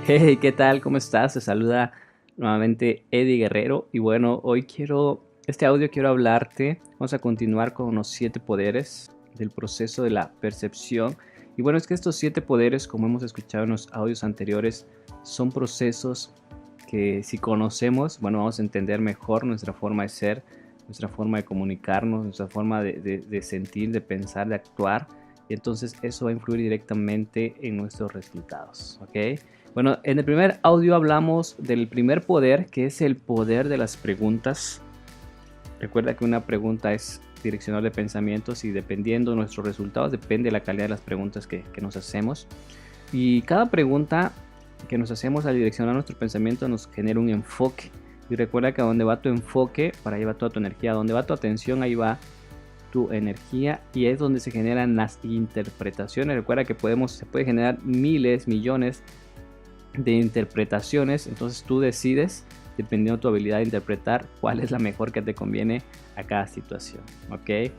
Hey, ¿qué tal? ¿Cómo estás? Te saluda nuevamente Eddie Guerrero y bueno, este audio quiero hablarte, vamos a continuar con los 7 poderes del proceso de la percepción. Y bueno, es que estos 7 poderes, como hemos escuchado en los audios anteriores, son procesos que si conocemos, bueno, vamos a entender mejor nuestra forma de ser, nuestra forma de comunicarnos, nuestra forma de sentir, de pensar, de actuar. Y entonces eso va a influir directamente en nuestros resultados, ¿ok? Bueno, en el primer audio hablamos del primer poder, que es el poder de las preguntas. Recuerda que una pregunta es direccionar de pensamientos y dependiendo de nuestros resultados, depende de la calidad de las preguntas que nos hacemos. Y cada pregunta que nos hacemos al direccionar nuestro pensamiento nos genera un enfoque. Y recuerda que a donde va tu enfoque, para ahí va toda tu energía. A donde va tu atención, ahí va tu energía y es donde se generan las interpretaciones. Recuerda que se puede generar miles, millones de interpretaciones, entonces tú decides, dependiendo de tu habilidad de interpretar, cuál es la mejor que te conviene a cada situación, ¿ok?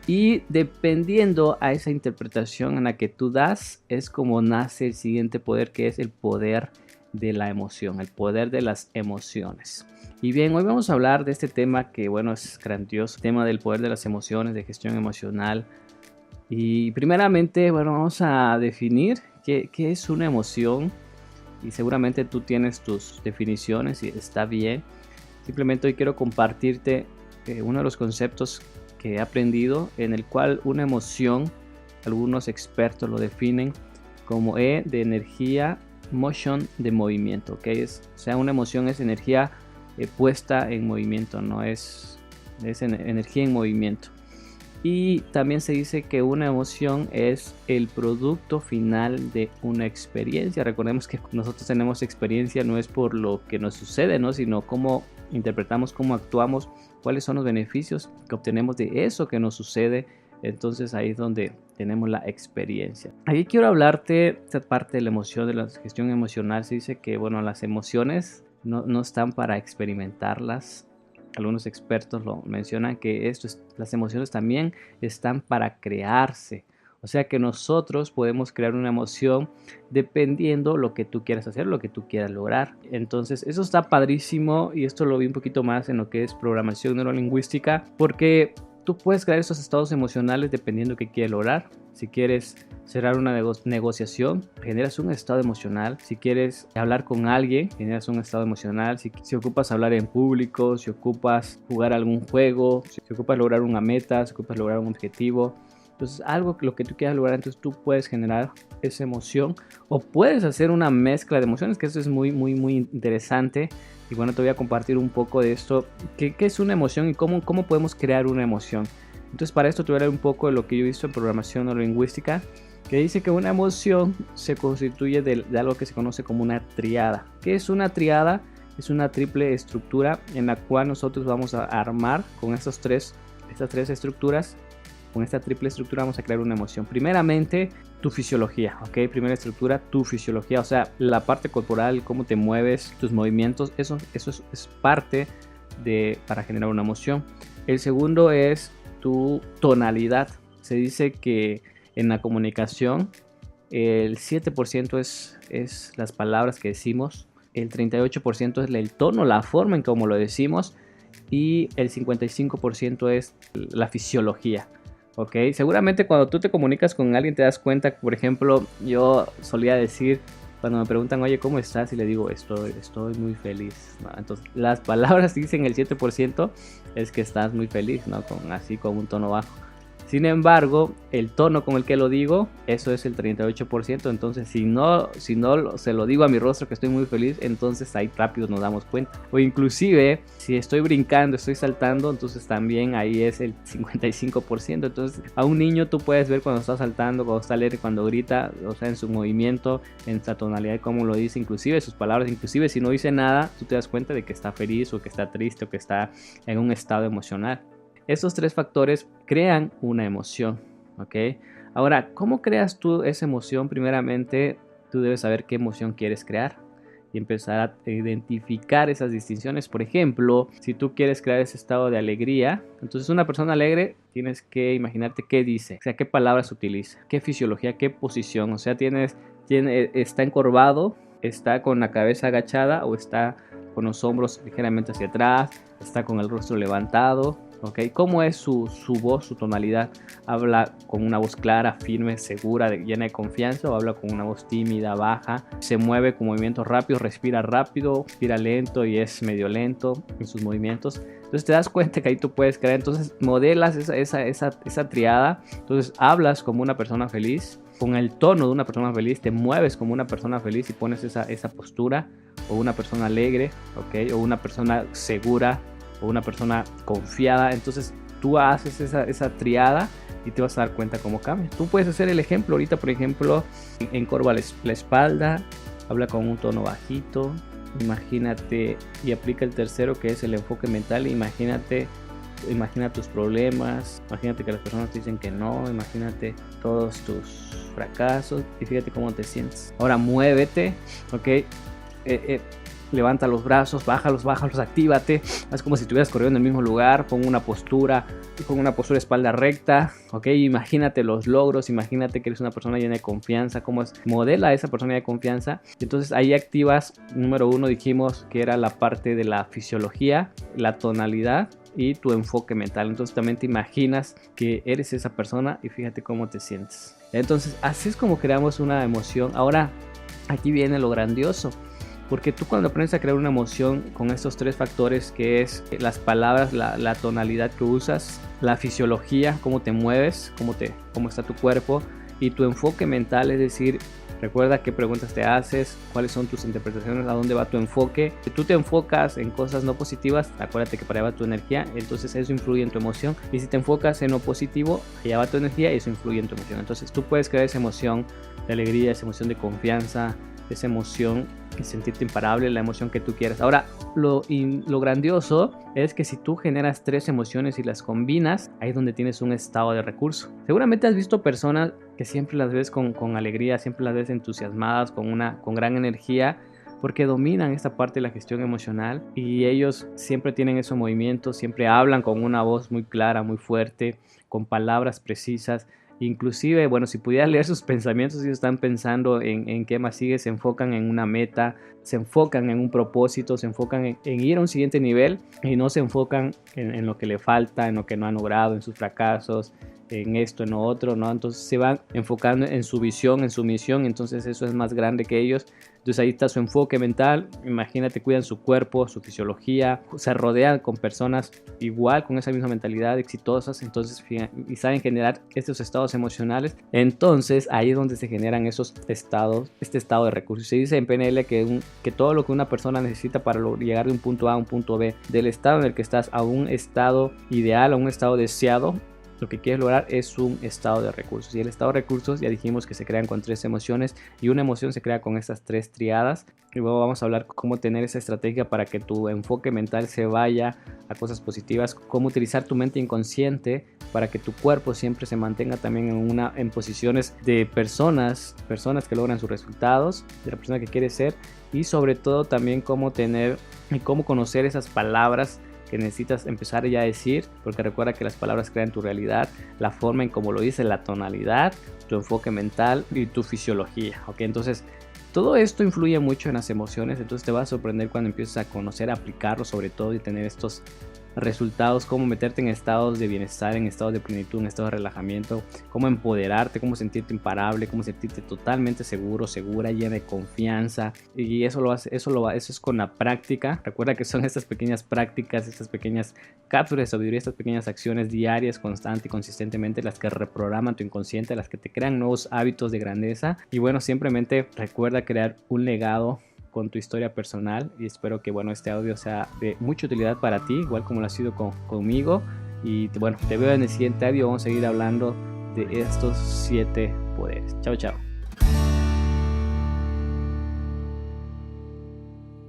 Y dependiendo a esa interpretación en la que tú das, es como nace el siguiente poder, que es el poder de la emoción, el poder de las emociones. Y bien, hoy vamos a hablar de este tema que, bueno, es grandioso, el tema del poder de las emociones, de gestión emocional. Y primeramente, bueno, vamos a definir qué es una emoción y seguramente tú tienes tus definiciones y está bien. Simplemente hoy quiero compartirte uno de los conceptos que he aprendido en el cual una emoción, algunos expertos lo definen como E de energía, motion de movimiento, ¿ok? O sea, una emoción es energía puesta en movimiento, no es energía en movimiento. Y también se dice que una emoción es el producto final de una experiencia. Recordemos que nosotros tenemos experiencia no es por lo que nos sucede, ¿no? Sino cómo interpretamos, cómo actuamos, cuáles son los beneficios que obtenemos de eso que nos sucede. Entonces ahí es donde tenemos la experiencia. Aquí quiero hablarte esta parte de la emoción, de la gestión emocional. Se dice que, bueno, las emociones no están para experimentarlas. Algunos expertos lo mencionan que las emociones también están para crearse. O sea que nosotros podemos crear una emoción dependiendo lo que tú quieras hacer, lo que tú quieras lograr. Entonces eso está padrísimo y esto lo vi un poquito más en lo que es programación neurolingüística porque tú puedes crear esos estados emocionales dependiendo de qué quieres lograr. Si quieres cerrar una negociación, generas un estado emocional. Si quieres hablar con alguien, generas un estado emocional. Si ocupas hablar en público, si ocupas jugar algún juego, si ocupas lograr una meta, si ocupas lograr un objetivo. Entonces, algo que lo que tú quieras lograr, entonces tú puedes generar esa emoción o puedes hacer una mezcla de emociones, que eso es muy, muy, muy interesante. Y bueno, te voy a compartir un poco de esto, qué es una emoción y cómo podemos crear una emoción. Entonces, para esto te voy a hablar un poco de lo que yo he visto en programación neurolingüística, que dice que una emoción se constituye de algo que se conoce como una triada. ¿Qué es una triada? Es una triple estructura en la cual nosotros vamos a armar con estas tres estructuras. Con esta triple estructura vamos a crear una emoción. Primeramente, tu fisiología, ¿ok? Primera estructura, tu fisiología, o sea, la parte corporal, cómo te mueves, tus movimientos, eso es parte para generar una emoción. El segundo es tu tonalidad. Se dice que en la comunicación el 7% es las palabras que decimos, el 38% es el tono, la forma en cómo lo decimos y el 55% es la fisiología. Ok, seguramente cuando tú te comunicas con alguien te das cuenta, por ejemplo, yo solía decir cuando me preguntan, oye, ¿cómo estás? Y le digo, estoy muy feliz, ¿no? Entonces, las palabras que dicen el 7% es que estás muy feliz, ¿no? Así con un tono bajo. Sin embargo, el tono con el que lo digo, eso es el 38%. Entonces, si no se lo digo a mi rostro que estoy muy feliz, entonces ahí rápido nos damos cuenta. O inclusive, si estoy brincando, estoy saltando, entonces también ahí es el 55%. Entonces, a un niño tú puedes ver cuando está saltando, cuando está alegre, cuando grita, o sea, en su movimiento, en su tonalidad, como lo dice, inclusive sus palabras, inclusive si no dice nada, tú te das cuenta de que está feliz o que está triste o que está en un estado emocional. Estos tres factores crean una emoción, ¿ok? Ahora, ¿cómo creas tú esa emoción? Primeramente, tú debes saber qué emoción quieres crear y empezar a identificar esas distinciones. Por ejemplo, si tú quieres crear ese estado de alegría, entonces una persona alegre tienes que imaginarte qué dice, o sea, qué palabras utiliza, qué fisiología, qué posición, o sea, está encorvado, está con la cabeza agachada o está con los hombros ligeramente hacia atrás, está con el rostro levantado, ¿ok? ¿Cómo es su voz, su tonalidad? ¿Habla con una voz clara, firme, segura, llena de confianza, o habla con una voz tímida, baja? ¿Se mueve con movimientos rápidos, respira rápido, respira lento y es medio lento en sus movimientos? Entonces te das cuenta que ahí tú puedes crear, entonces modelas esa triada, entonces hablas como una persona feliz, con el tono de una persona feliz, te mueves como una persona feliz y pones esa postura, o una persona alegre, ¿ok? O una persona segura, o una persona confiada. Entonces tú haces esa triada y te vas a dar cuenta cómo cambia. Tú puedes hacer el ejemplo ahorita, por ejemplo, encorva la espalda, habla con un tono bajito, imagínate, y aplica el tercero, que es el enfoque mental. Imagina tus problemas, imagínate que las personas te dicen que no, imagínate todos tus fracasos y fíjate cómo te sientes. Ahora muévete, ¿ok? Levanta los brazos, bájalos, actívate, haz como si estuvieras corriendo en el mismo lugar, pon una postura espalda recta, ¿ok? Imagínate los logros, imagínate que eres una persona llena de confianza, cómo es, modela a esa persona de confianza. Entonces ahí activas, número 1 dijimos que era la parte de la fisiología, la tonalidad y tu enfoque mental. Entonces también te imaginas que eres esa persona y fíjate cómo te sientes. Entonces así es como creamos una emoción. Ahora aquí viene lo grandioso, porque tú cuando aprendes a crear una emoción con estos 3 factores, que es las palabras, la tonalidad que usas, la fisiología, cómo te mueves, cómo está tu cuerpo, y tu enfoque mental, es decir, recuerda qué preguntas te haces, cuáles son tus interpretaciones, a dónde va tu enfoque. Si tú te enfocas en cosas no positivas, acuérdate que para allá va tu energía, entonces eso influye en tu emoción. Y si te enfocas en lo positivo, allá va tu energía y eso influye en tu emoción. Entonces tú puedes crear esa emoción de alegría, esa emoción de confianza, esa emoción de sentirte imparable, la emoción que tú quieras. Ahora, lo grandioso es que si tú generas 3 emociones y las combinas, ahí es donde tienes un estado de recurso. Seguramente has visto personas que siempre las ves con alegría, siempre las ves entusiasmadas, con gran energía, porque dominan esta parte de la gestión emocional y ellos siempre tienen esos movimientos, siempre hablan con una voz muy clara, muy fuerte, con palabras precisas. Inclusive, bueno, si pudieras leer sus pensamientos, ellos están pensando en qué más sigue, se enfocan en una meta, se enfocan en un propósito, se enfocan en ir a un siguiente nivel y no se enfocan en lo que le falta, en lo que no han logrado, en sus fracasos, en esto, en lo otro, ¿no? Entonces se van enfocando en su visión, en su misión, entonces eso es más grande que ellos. Entonces ahí está su enfoque mental, imagínate, cuidan su cuerpo, su fisiología, se rodean con personas igual, con esa misma mentalidad, exitosas, entonces y saben generar estos estados emocionales. Entonces ahí es donde se generan esos estados, este estado de recursos. Se dice en PNL que todo lo que una persona necesita para llegar de un punto A a un punto B, del estado en el que estás a un estado ideal, a un estado deseado, lo que quieres lograr es un estado de recursos. Y el estado de recursos ya dijimos que se crean con 3 emociones, y una emoción se crea con estas 3 triadas. Y luego vamos a hablar cómo tener esa estrategia para que tu enfoque mental se vaya a cosas positivas, cómo utilizar tu mente inconsciente para que tu cuerpo siempre se mantenga también en posiciones de personas que logran sus resultados, de la persona que quieres ser, y sobre todo también cómo conocer esas palabras que necesitas empezar ya a decir, porque recuerda que las palabras crean tu realidad, la forma en cómo lo dices, la tonalidad, tu enfoque mental y tu fisiología, ¿ok? Entonces todo esto influye mucho en las emociones, entonces te va a sorprender cuando empieces a conocer, a aplicarlo sobre todo y tener estos resultados, cómo meterte en estados de bienestar, en estados de plenitud, en estados de relajamiento, cómo empoderarte, cómo sentirte imparable, cómo sentirte totalmente seguro, segura, llena de confianza. Y eso es con la práctica. Recuerda que son estas pequeñas prácticas, estas pequeñas cápsulas de sabiduría, estas pequeñas acciones diarias, constante y consistentemente, las que reprograman tu inconsciente, las que te crean nuevos hábitos de grandeza. Y bueno, simplemente recuerda crear un legado con tu historia personal, y espero que este audio sea de mucha utilidad para ti, igual como lo ha sido conmigo. Y te veo en el siguiente audio. Vamos a seguir hablando de estos 7 poderes. Chao, chao.